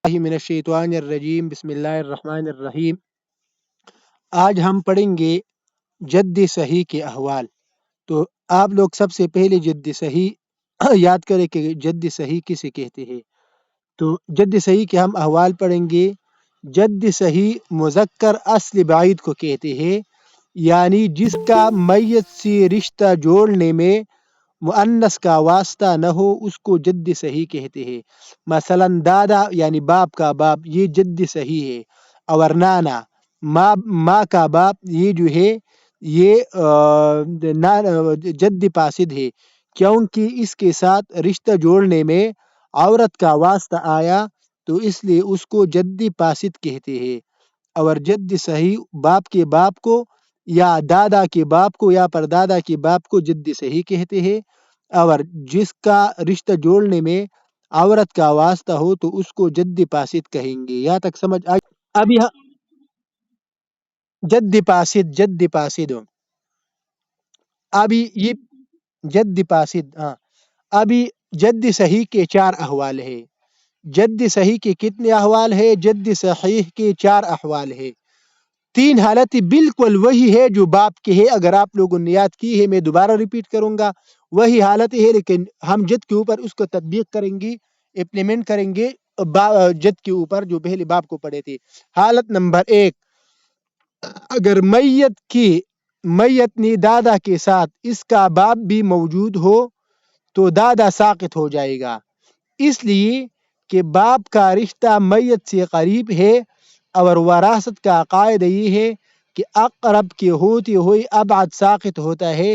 من الشیطان الرجیم بسم اللہ الرحمن الرحیم۔ آج ہم پڑھیں گے جد صحیح کے احوال۔ تو آپ لوگ سب سے پہلے جد صحیح یاد کریں کہ جد صحیح کسے کہتے ہیں۔ تو جد صحیح کے ہم احوال پڑھیں گے۔ جد صحیح مذکر اصل بعید کو کہتے ہیں، یعنی جس کا میت سے رشتہ جوڑنے میں مؤنث کا واسطہ نہ ہو، اس کو جد صحیح کہتے ہیں۔ مثلا دادا یعنی باپ کا باپ، یہ جد صحیح ہے۔ اور نانا ماں کا باپ، یہ جو ہے یہ جد فاسد ہے، کیونکہ اس کے ساتھ رشتہ جوڑنے میں عورت کا واسطہ آیا، تو اس لیے اس کو جد فاسد کہتے ہیں۔ اور جد صحیح باپ کے باپ کو یا دادا کے باپ کو یا پردادا کے باپ کو جد صحیح کہتے ہیں۔ اور جس کا رشتہ جوڑنے میں عورت کا واسطہ ہو تو اس کو جد فاسد کہیں گے۔ یہاں تک سمجھ آئی؟ ابھی جد فاسد ابھی یہ جد فاسد، ہاں۔ ابھی جد صحیح کے 4 احوال ہے۔ جد صحیح کے کتنے احوال ہے؟ جد صحیح کے 4 احوال ہے۔ 3 حالتیں بالکل وہی ہے جو باپ کے ہے۔ اگر آپ لوگوں نے یاد کی ہے، میں دوبارہ ریپیٹ کروں گا، وہی حالت ہے، لیکن ہم جد کے اوپر اس کو تطبیق کریں گے، امپلیمنٹ کریں گے جد کے اوپر جو پہلے باپ کو پڑھے تھے۔ حالت نمبر 1، اگر میت نے دادا کے ساتھ اس کا باپ بھی موجود ہو تو دادا ساقط ہو جائے گا، اس لیے کہ باپ کا رشتہ میت سے قریب ہے، اور وراثت کا قاعدہ یہ ہے کہ اقرب کے ہوتے ہوئے ابعد ساقط ہوتا ہے۔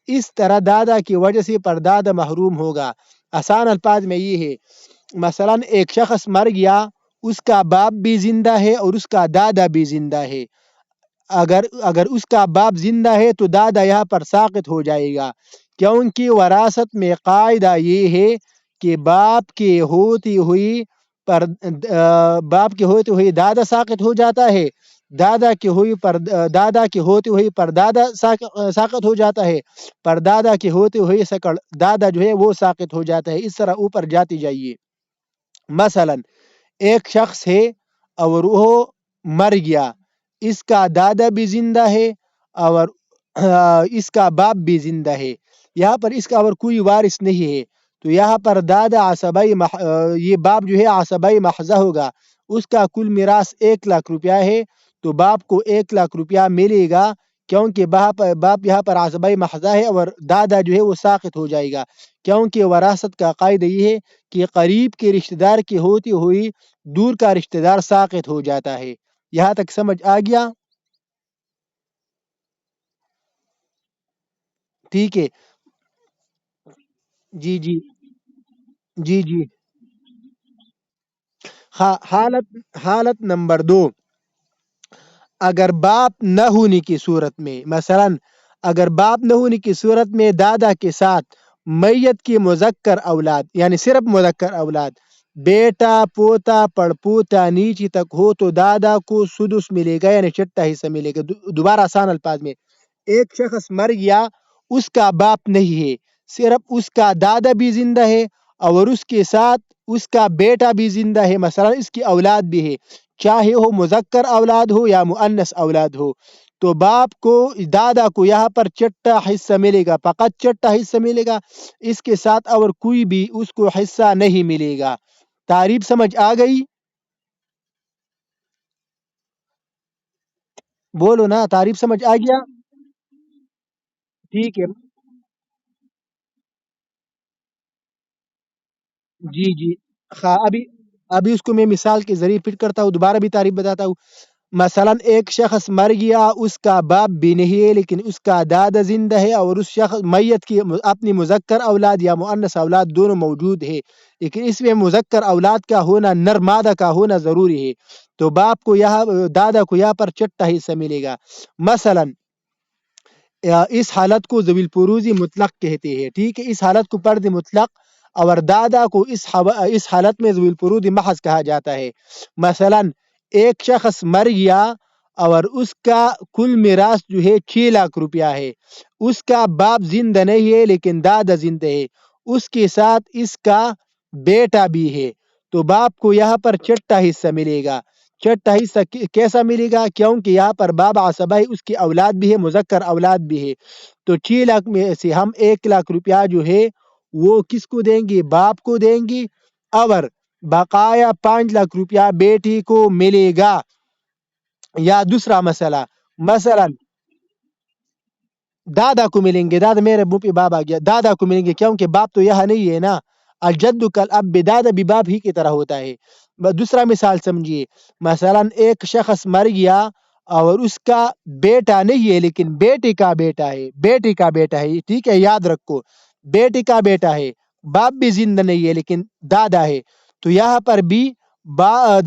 اس طرح دادا کی وجہ سے پردادا محروم ہوگا۔ آسان الفاظ میں یہ ہے، مثلا ایک شخص مر گیا، اس کا باپ بھی زندہ ہے اور اس کا دادا بھی زندہ ہے۔ اگر اس کا باپ زندہ ہے تو دادا یہاں پر ساقط ہو جائے گا، کیونکہ وراثت میں قاعدہ یہ ہے کہ باپ کے ہوتے ہوئے دادا ساقط ہو جاتا ہے، دادا کے ہوتے ہوئے پردادا ساقط ہو جاتا ہے، پردادا کے ہوتے ہوئے دادا جو ہے وہ ساقط ہو جاتا ہے۔ اس طرح اوپر جاتے جائیے۔ مثلا ایک شخص ہے اور وہ مر گیا، اس کا دادا بھی زندہ ہے اور اس کا باپ بھی زندہ ہے، یہاں پر اس کا اور کوئی وارث نہیں ہے، تو یہاں پر دادا یہ باپ جو ہے عصبہ محضہ ہوگا۔ اس کا کل میراث 1 لاکھ روپیہ ہے، تو باپ کو 1 لاکھ روپیہ ملے گا، کیونکہ باپ یہاں پر عصبہ محضہ ہے، اور دادا جو ہے وہ ساقط ہو جائے گا، کیونکہ وراثت کا قاعدہ یہ ہے کہ قریب کے رشتہ دار کے ہوتے ہوئے دور کا رشتہ دار ساقط ہو جاتا ہے۔ یہاں تک سمجھ آ گیا؟ ٹھیک ہے، جی جی جی جی۔ حالت نمبر 2، اگر باپ نہ ہونے کی صورت میں، مثلا اگر باپ نہ ہونے کی صورت میں دادا کے ساتھ میت کی مذکر اولاد، یعنی صرف مذکر اولاد، بیٹا پوتا پڑپوتا نیچے تک ہو تو دادا کو سدس ملے گا، یعنی چھٹا حصہ ملے گا۔ دوبارہ آسان الفاظ میں، ایک شخص مر گیا، اس کا باپ نہیں ہے، صرف اس کا دادا بھی زندہ ہے اور اس کے ساتھ اس کا بیٹا بھی زندہ ہے، مثلا اس کی اولاد بھی ہے، چاہے وہ مذکر اولاد ہو یا مؤنث اولاد ہو، تو باپ کو دادا کو یہاں پر چٹا حصہ ملے گا، فقط چٹا حصہ ملے گا، اس کے ساتھ اور کوئی بھی اس کو حصہ نہیں ملے گا۔ تعریف سمجھ آ گئی؟ بولو نا، تعریف سمجھ آ گیا؟ ٹھیک ہے، جی جی۔ ہاں، ابھی اس کو میں مثال کے ذریعے فٹ کرتا ہوں، دوبارہ بھی تعریف بتاتا ہوں۔ مثلا ایک شخص مر گیا، اس کا باپ بھی نہیں ہے لیکن اس کا دادا زندہ ہے، اور اس شخص میت کی اپنی مذکر اولاد یا مؤنث اولاد دونوں موجود ہے، لیکن اس میں مذکر اولاد کا ہونا، نر مادہ کا ہونا ضروری ہے، تو دادا کو یہاں پر چٹا حصہ ملے گا۔ مثلا اس حالت کو ذوی الفروض مطلق کہتے ہیں، ٹھیک ہے، اس حالت کو فرد مطلق، اور دادا کو اس حالت میں ذوی الفروض محض کہا جاتا ہے۔ مثلا ایک شخص مر گیا اور اس کا کل میراث جو ہے 6 لاکھ روپیہ ہے، اس کا باپ زندہ نہیں ہے لیکن دادا زندہ ہے، اس کے ساتھ اس کا بیٹا بھی ہے، تو باپ کو یہاں پر چھٹا حصہ ملے گا. چھٹا حصہ کیسا ملے گا؟ کیونکہ یہاں پر باب عصبہ ہے، اس کی اولاد بھی ہے، مذکر اولاد بھی ہے. تو 6 لاکھ میں سے ہم 1 لاکھ روپیہ جو ہے وہ کس کو دیں گے؟ باپ کو دیں گی. اور بقایا 5 لاکھ روپیہ بیٹی کو ملے گا. یا دوسرا مسئلہ، مثلا دادا کو ملیں گے. دادا میرے منہ پہ باب آ گیا. دادا کو ملیں گے کیونکہ باپ تو یہاں نہیں ہے نا. الجد کل اب، دادا بھی باپ ہی کی طرح ہوتا ہے. دوسرا مثال سمجھیے، مثلا ایک شخص مر گیا اور اس کا بیٹا نہیں ہے لیکن بیٹی کا بیٹا ہے. بیٹی کا بیٹا ہے، ٹھیک ہے، یاد رکھو، بیٹی کا بیٹا ہے. باپ بھی زندہ نہیں ہے لیکن دادا ہے. تو یہاں پر بھی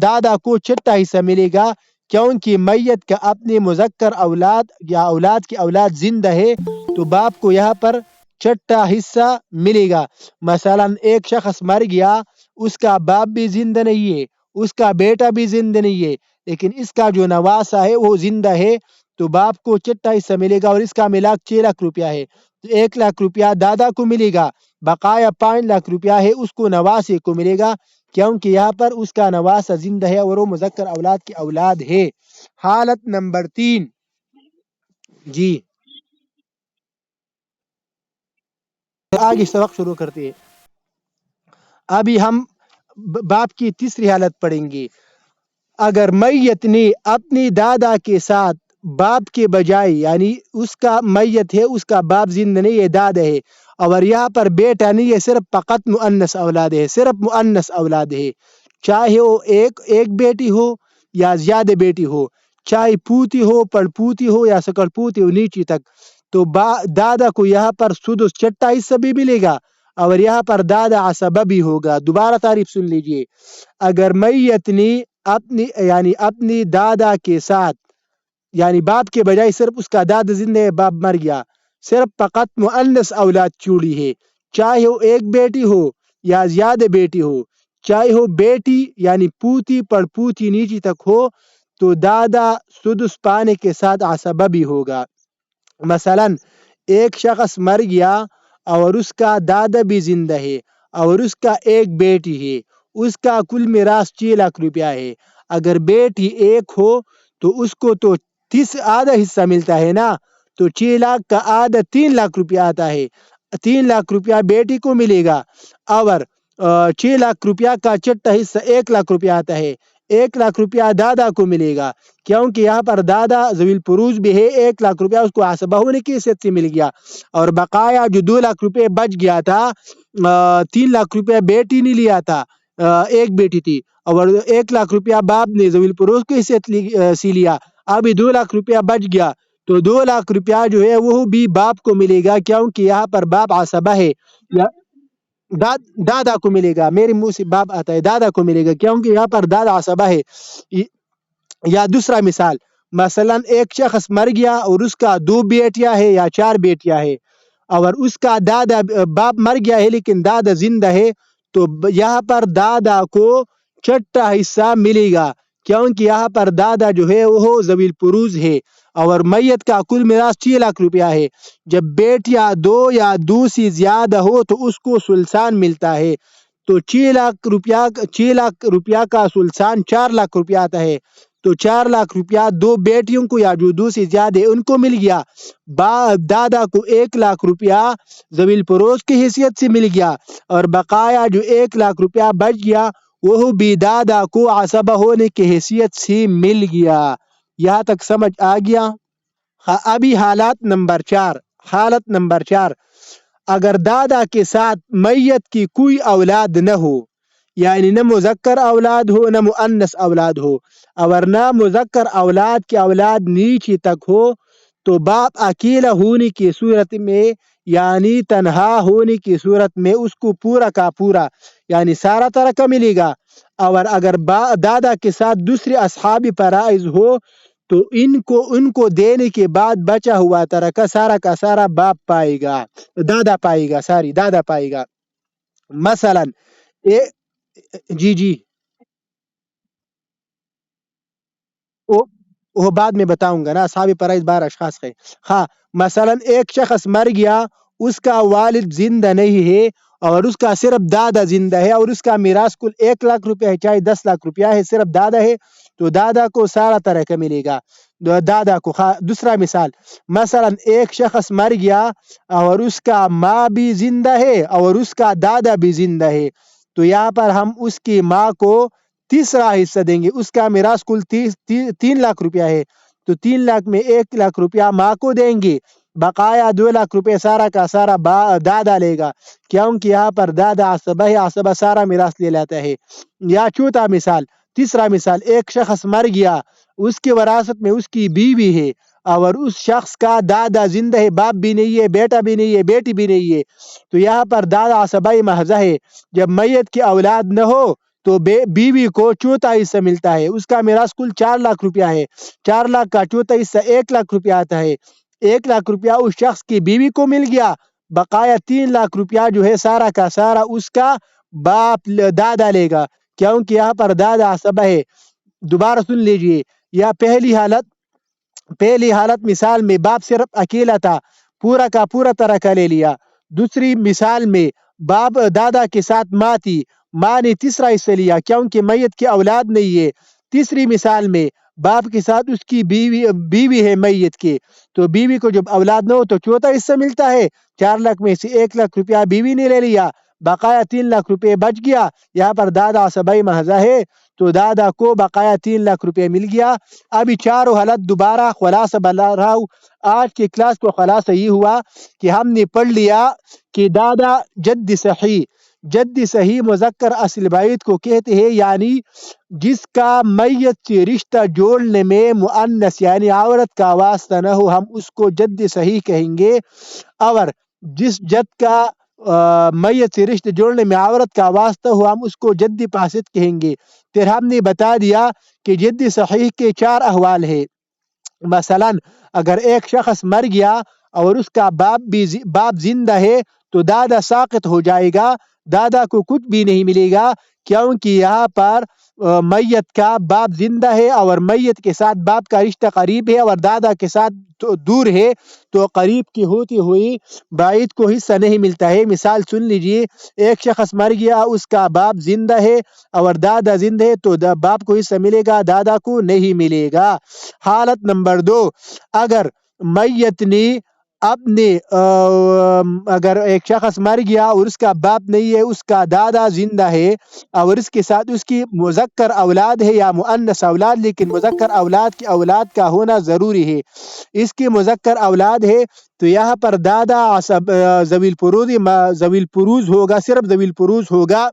دادا کو چھٹا حصہ ملے گا کیونکہ میت کا اپنے مذکر اولاد یا اولاد کی اولاد زندہ ہے. تو باپ کو یہاں پر چھٹا حصہ ملے گا. مثلا ایک شخص مر گیا، اس کا باپ بھی زندہ نہیں ہے، اس کا بیٹا بھی زندہ نہیں ہے، لیکن اس کا جو نواسا ہے وہ زندہ ہے. تو باپ کو چھٹا حصہ ملے گا اور اس کا ملاک 6 لاکھ روپیہ ہے. تو 1 لاکھ روپیہ دادا کو ملے گا، بقایا 5 لاکھ روپیہ ہے اس کو نواسے کو ملے گا کیونکہ یہاں پر اس کا نواسا زندہ ہے اور وہ مذکر اولاد کی اولاد ہے. حالت نمبر 3. جی آگے سبق شروع کرتے ہیں. ابھی ہم باپ کی تیسری حالت پڑھیں گے. اگر میت نے اپنی دادا کے ساتھ باپ کے بجائے، یعنی اس کا میت ہے، اس کا باپ زندہ نہیں ہے، دادا ہے، اور یہاں پر بیٹا نہیں ہے، صرف فقط مؤنث اولاد ہے، صرف مؤنث اولاد ہے، چاہے وہ ایک بیٹی ہو یا زیادہ بیٹی ہو، چاہے پوتی ہو، پڑ پوتی ہو یا سکڑ پوتی ہو نیچی تک. تو دادا کو یہاں پر سدس چھٹا حصہ بھی ملے گا اور یہاں پر دادا عصبہ بھی ہوگا. دوبارہ تعریف سن لیجئے. اگر میت نے اپنی دادا کے ساتھ، یعنی باپ کے بجائے صرف اس کا دادا زندہ ہے، باپ مر گیا، صرف فقط مؤنث اولاد چھوڑی ہے، چاہے وہ ایک بیٹی ہو یا زیادہ بیٹی ہو، چاہے ہو بیٹی یعنی پوتی پڑ پوتی نیچی تک ہو، تو دادا سدس پانے کے ساتھ عصبہ بھی ہوگا. مثلا ایک شخص مر گیا اور اس کا دادا بھی زندہ ہے اور اس کا ایک بیٹی ہے، اس کا کل میراث 6 لاکھ روپیہ ہے. اگر بیٹی ایک ہو تو اس کو تو آدھا حصہ ملتا ہے نا. تو 6 لاکھ کا آدھا 3 لاکھ روپیہ آتا ہے. 3 لاکھ روپیہ بیٹی کو ملے گا اور 6 لاکھ روپیہ کا چھٹا حصہ 1 لاکھ روپیہ آتا ہے. 1 لاکھ روپیہ دادا کو ملے گا کیونکہ یہاں پر دادا ذوی الفروض بھی ہے. 1 لاکھ روپیہ اس کو عصبہ ہونے کی حیثیت سے مل گیا. اور بقایا جو 2 لاکھ روپے بچ گیا تھا، 3 لاکھ روپیہ بیٹی نے لیا تھا، ایک بیٹی تھی، اور 1 لاکھ روپیہ باپ نے ذوی الفروض کی حیثیت سے لیا. ابھی 2 لاکھ روپیہ بچ گیا تو 2 لاکھ روپیہ جو ہے وہ بھی باپ کو ملے گا کیونکہ یہاں پر باپ عصبہ ہے. دادا کو ملے گا، میرے منہ سے باپ آتا ہے، دادا کو ملے گا کیونکہ یہاں پر دادا عصبہ ہے. یا دوسرا مثال، مثلا ایک شخص مر گیا اور اس کا 2 بیٹیاں ہے یا 4 بیٹیاں ہے اور اس کا دادا باپ مر گیا ہے لیکن دادا زندہ ہے. تو یہاں پر دادا کو چھٹا حصہ ملے گا کیونکہ یہاں پر دادا جو ہے وہ ذوی الفروض ہے اور میت کا کل میراث 6 لاکھ روپیہ ہے. جب بیٹیاں 2 یا 2 سے زیادہ ہو تو اس کو سلسان ملتا ہے. تو 6 لاکھ روپیہ کا سلسان 4 لاکھ روپیہ آتا ہے. تو 4 لاکھ روپیہ 2 بیٹیوں کو یا جو 2 سے زیادہ ان کو مل گیا. دادا کو 1 لاکھ روپیہ ذوی الفروض کی حیثیت سے مل گیا اور بقایا جو 1 لاکھ روپیہ بچ گیا وہ بھی دادا کو عصبہ ہونے کی حیثیت سے مل گیا. یہاں تک سمجھ آ گیا؟ ابھی حالت نمبر 4. اگر دادا کے ساتھ میت کی کوئی اولاد نہ ہو، یعنی نہ مذکر اولاد ہو نہ مؤنث اولاد ہو، اور نہ مذکر اولاد کی اولاد نیچی تک ہو، تو باپ اکیلا ہونے کی صورت میں، یعنی تنہا ہونے کی صورت میں اس کو پورا کا پورا یعنی سارا ترکہ ملے گا. اور اگر دادا کے ساتھ دوسرے اصحاب فرائض ہو تو ان کو دینے کے بعد بچا ہوا ترکہ سارا کا سارا باپ پائے گا، دادا پائے گا. مثلا اے جی جی وہ وہ بعد میں بتاؤں گا نا. اصحاب فرائض 12 اشخاص ہے. ہاں، مثلا ایک شخص مر گیا، اس کا والد زندہ نہیں ہے اور اس کا صرف دادا زندہ ہے اور اس کا میراث کل 1 لاکھ روپیہ ہے، چاہے 10 لاکھ روپیہ ہے، صرف دادا ہے تو دادا کو سارا طرح کا ملے گا دادا کو۔ دوسرا مثال، مثلا ایک شخص مر گیا اور اس کا ماں بھی زندہ ہے اور اس کا دادا بھی زندہ ہے، تو یہاں پر ہم اس کی ماں کو تیسرا حصہ دیں گے۔ اس کا میراث کل 3 لاکھ روپیہ ہے، تو 3 لاکھ میں 1 لاکھ روپیہ ماں کو دیں گے، بقایا 2 لاکھ روپے سارا کا سارا دادا لے گا، کیونکہ یہاں پر دادا عصبہ ہے، عصبہ سارا میراث لے لیتا ہے۔ یا چوتھا مثال، تیسرا مثال، ایک شخص مر گیا، اس کی وراثت میں اس کی بیوی ہے اور اس شخص کا دادا زندہ ہے، باپ بھی نہیں ہے، بیٹا بھی نہیں ہے، بیٹی بھی نہیں ہے، تو یہاں پر دادا عصبہ محض ہے۔ جب میت کی اولاد نہ ہو تو بیوی کو چوتھا حصہ ملتا ہے، اس کا میراث کل 4 لاکھ روپیہ ہے، 4 لاکھ کا چوتھا حصہ 1 لاکھ روپیہ آتا ہے، 1 لاکھ روپیہ اس شخص کی بیوی کو مل گیا، بقایا 3 لاکھ روپیہ جو ہے سارا کا سارا اس کا باپ دادا لے گا، کیونکہ یہاں پر دادا عصبہ ہے۔ دوبارہ سن لیجئے، یا پہلی حالت مثال میں باپ صرف اکیلا تھا، پورا کا پورا طرح کا لے لیا۔ دوسری مثال میں باپ دادا کے ساتھ ماں تھی، ماں نے تیسرا حصہ لیا کیونکہ میت کی اولاد نہیں ہے۔ تیسری مثال میں باپ کے ساتھ اس کی بیوی ہے میت کے، تو بیوی کو جب اولاد نہ ہو تو چوتھا حصہ ملتا ہے، 4 لاکھ میں سے 1 لاکھ روپیہ بیوی نے لے لیا، بقایا 3 لاکھ روپے بچ گیا۔ یہاں پر دادا عصبہ محض ہے تو دادا کو بقایا 3 لاکھ روپے مل گیا۔ ابھی چاروں حالت دوبارہ خلاصہ بتا رہا ہوں۔ آج کی کلاس کو خلاصہ یہ ہوا کہ ہم نے پڑھ لیا کہ دادا جد صحیح مذکر اصل بعید کو کہتے ہیں، یعنی جس کا میت سے رشتہ جوڑنے میں مؤنث یعنی عورت کا واسطہ نہ ہو، ہم اس کو جد صحیح کہیں گے، اور جس جد کا میت سے رشتہ جوڑنے میں عورت کا واسطہ ہو ہم اس کو جد فاسد کہیں گے۔ پھر ہم نے بتا دیا کہ جد صحیح کے 4 احوال ہے۔ مثلا اگر ایک شخص مر گیا اور اس کا باپ زندہ ہے تو دادا ساقط ہو جائے گا، دادا کو کچھ بھی نہیں ملے گا، کیونکہ یہاں پر میت کا باپ زندہ ہے اور میت کے ساتھ باپ کا رشتہ قریب ہے اور دادا کے ساتھ دور ہے، تو قریب کی ہوتی ہوئی بعید کو حصہ نہیں ملتا ہے۔ مثال سن لیجئے، ایک شخص مر گیا، اس کا باپ زندہ ہے اور دادا زندہ ہے، تو باپ کو حصہ ملے گا، دادا کو نہیں ملے گا۔ حالت نمبر 2، اگر میت نے اپنے اگر ایک شخص مر گیا اور اس کا باپ نہیں ہے، اس کا دادا زندہ ہے اور اس کے ساتھ اس کی مذکر اولاد ہے یا مؤنث اولاد، لیکن مذکر اولاد کی اولاد کا ہونا ضروری ہے، اس کی مذکر اولاد ہے، تو یہاں پر دادا ذوی الفروض ہوگا، صرف ذوی الفروض ہوگا،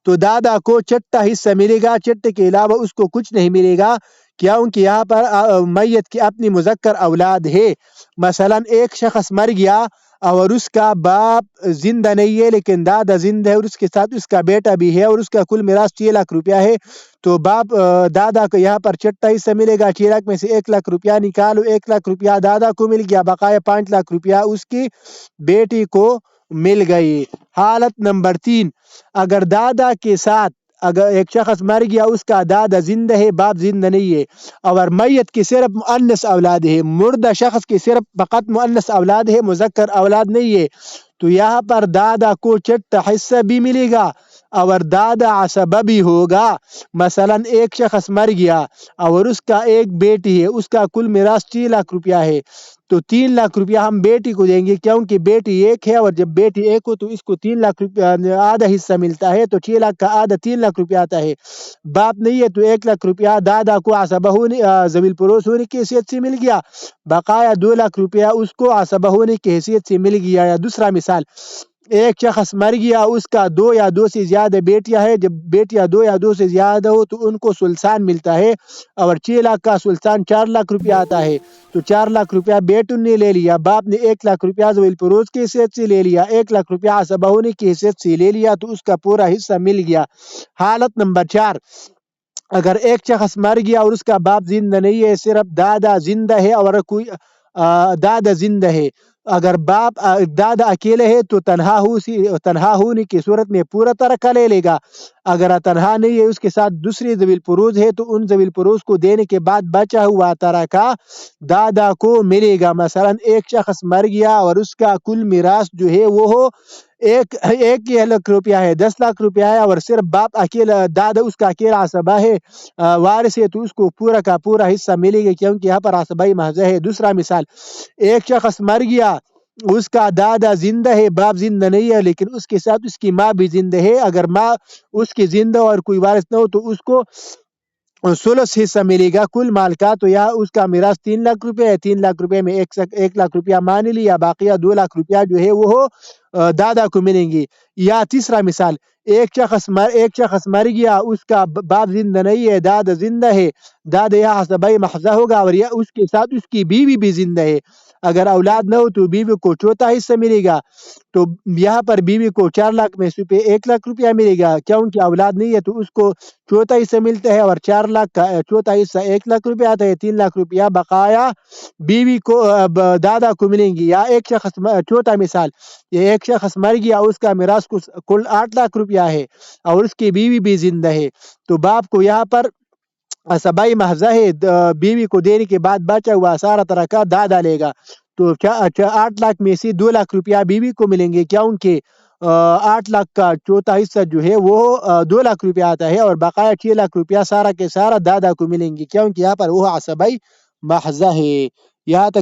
تو دادا کو چٹا حصہ ملے گا، چٹے کے علاوہ اس کو کچھ نہیں ملے گا، کیونکہ یہاں پر میت کی اپنی مذکر اولاد ہے۔ مثلا ایک شخص مر گیا اور اس کا باپ زندہ نہیں ہے لیکن دادا زندہ ہے اور اس کے ساتھ اس کا بیٹا بھی ہے اور اس کا کل میراث 6 لاکھ روپیہ ہے، تو دادا کو یہاں پر چٹا حصہ ملے گا، 6 لاکھ میں سے 1 لاکھ روپیہ نکالو، 1 لاکھ روپیہ دادا کو مل گیا، بقایا 5 لاکھ روپیہ اس کی بیٹی کو مل گئی۔ حالت نمبر 3، اگر دادا کے ساتھ اگر ایک شخص مر گیا، اس کا دادا زندہ ہے، باپ زندہ نہیں ہے، اور میت کی صرف مؤنث اولاد ہے، مردہ شخص کی صرف فقط مؤنث اولاد ہے، مذکر اولاد نہیں ہے، تو یہاں پر دادا کو چٹا حصہ بھی ملے گا اور دادا عصبہ بھی ہوگا۔ مثلا ایک شخص مر گیا اور اس کا ایک بیٹی ہے، اس کا کل میراث 6 لاکھ روپیہ ہے، تو 3 لاکھ روپیہ ہم بیٹی کو دیں گے کیونکہ بیٹی ایک ہے، اور جب بیٹی ایک ہو تو اس کو 3 لاکھ روپیہ آدھا حصہ ملتا ہے، تو 6 لاکھ کا آدھا 3 لاکھ روپیہ آتا ہے۔ باپ نہیں ہے تو 1 لاکھ روپیہ دادا کو عصبہ ہونے ذوی الفروض ہونے کی حیثیت سے مل گیا، بقایا 2 لاکھ روپیہ اس کو عصبہ ہونے کی حیثیت سے مل گیا۔ یا دوسرا مثال، ایک شخص مر گیا، اس کا 2 یا 2 سے زیادہ بیٹیاں ہیں، جب بیٹیاں 2 یا 2 سے زیادہ ہو تو ان کو سلسان ملتا ہے، اور 6 لاکھ کا سلسان 4 لاکھ روپیہ آتا ہے، تو 4 لاکھ روپیہ بیٹوں نے لے لیا، باپ نے 1 لاکھ روپیہ ذوی الفروض کی حیثیت سے لے لیا، 1 لاکھ روپیہ عصبہ ہونے کی حیثیت سے لے لیا، تو اس کا پورا حصہ مل گیا۔ حالت نمبر 4، اگر ایک شخص مر گیا اور اس کا باپ زندہ نہیں ہے، صرف دادا زندہ ہے اور کوئی دادا زندہ ہے، اگر باپ دادا اکیلے ہے تو تنہا ہونے کی صورت میں پورا ترکہ لے لے گا. اگر تنہا نہیں ہے، اس کے ساتھ دوسری ذوی الفروض ہے، تو ان ذوی الفروض کو دینے کے بعد بچا ہوا ترکہ دادا کو ملے گا. مثلا ایک شخص مر گیا اور اس کا کل میراث جو ہے وہ ایک لاکھ روپیہ ہے، 10 لاکھ روپیہ ہے، اور صرف باپ اکیلا دادا اس کا اکیلا عصبہ ہے، وارث ہے، تو اس کو پورا کا پورا حصہ ملے گا، کیونکہ یہاں پر عصبائی محض ہے. دوسرا مثال، ایک شخص مر گیا، اس کا دادا زندہ ہے، باپ زندہ نہیں ہے، لیکن اس کے ساتھ اس کی ماں بھی زندہ ہے. اگر ماں اس کی زندہ اور کوئی وارث نہ ہو تو اس کو ثلث حصہ ملے گا کل مال کا. تو یہاں اس کا میراث 3 لاکھ روپے ہے. 3 لاکھ روپے میں 1 لاکھ روپیہ مان لیا، باقیہ 2 لاکھ روپیہ جو ہے وہ دادا کو ملیں گی. یا تیسرا مثال، ایک شخص مر گیا، اس کا باپ زندہ نہیں ہے، دادا زندہ ہے. دادا یہاں عصبۂ محض ہوگا، اور یہ اس کے ساتھ اس کی بیوی بھی زندہ ہے. اگر اولاد نہ ہو تو بیوی کو چوتھا حصہ ملے گا. تو یہاں پر بیوی کو 4 لاکھ میں سے 1 لاکھ روپیہ ملے گا، کیونکہ اولاد نہیں ہے تو اس کو چوتھا حصہ ملتا ہے، اور 4 لاکھ کا چوتھا حصہ 1 لاکھ روپیہ آتا ہے. 3 لاکھ روپیہ بقایا بیوی کو دادا کو ملیں گی. یا ایک شخص چوتھا مثال، یہ ایک شخص مر گیا، اس کا میراث کل 8 لاکھ روپیہ ہے، اور اس کی بیوی بھی زندہ ہے. تو باپ کو یہاں پر عصبائی محض ہے، بیوی کو دینے کے بعد بچا ہوا سارا ترکہ دادا لے گا. تو 8 لاکھ میں سے 2 لاکھ روپیہ بیوی کو ملیں گے، کیونکہ 8 لاکھ کا چوتھا حصہ جو ہے وہ 2 لاکھ روپیہ آتا ہے، اور بقایا 6 لاکھ روپیہ سارا کے سارا دادا کو ملیں گے، کیونکہ یہاں پر وہ عصبائی محض ہے. یہاں تک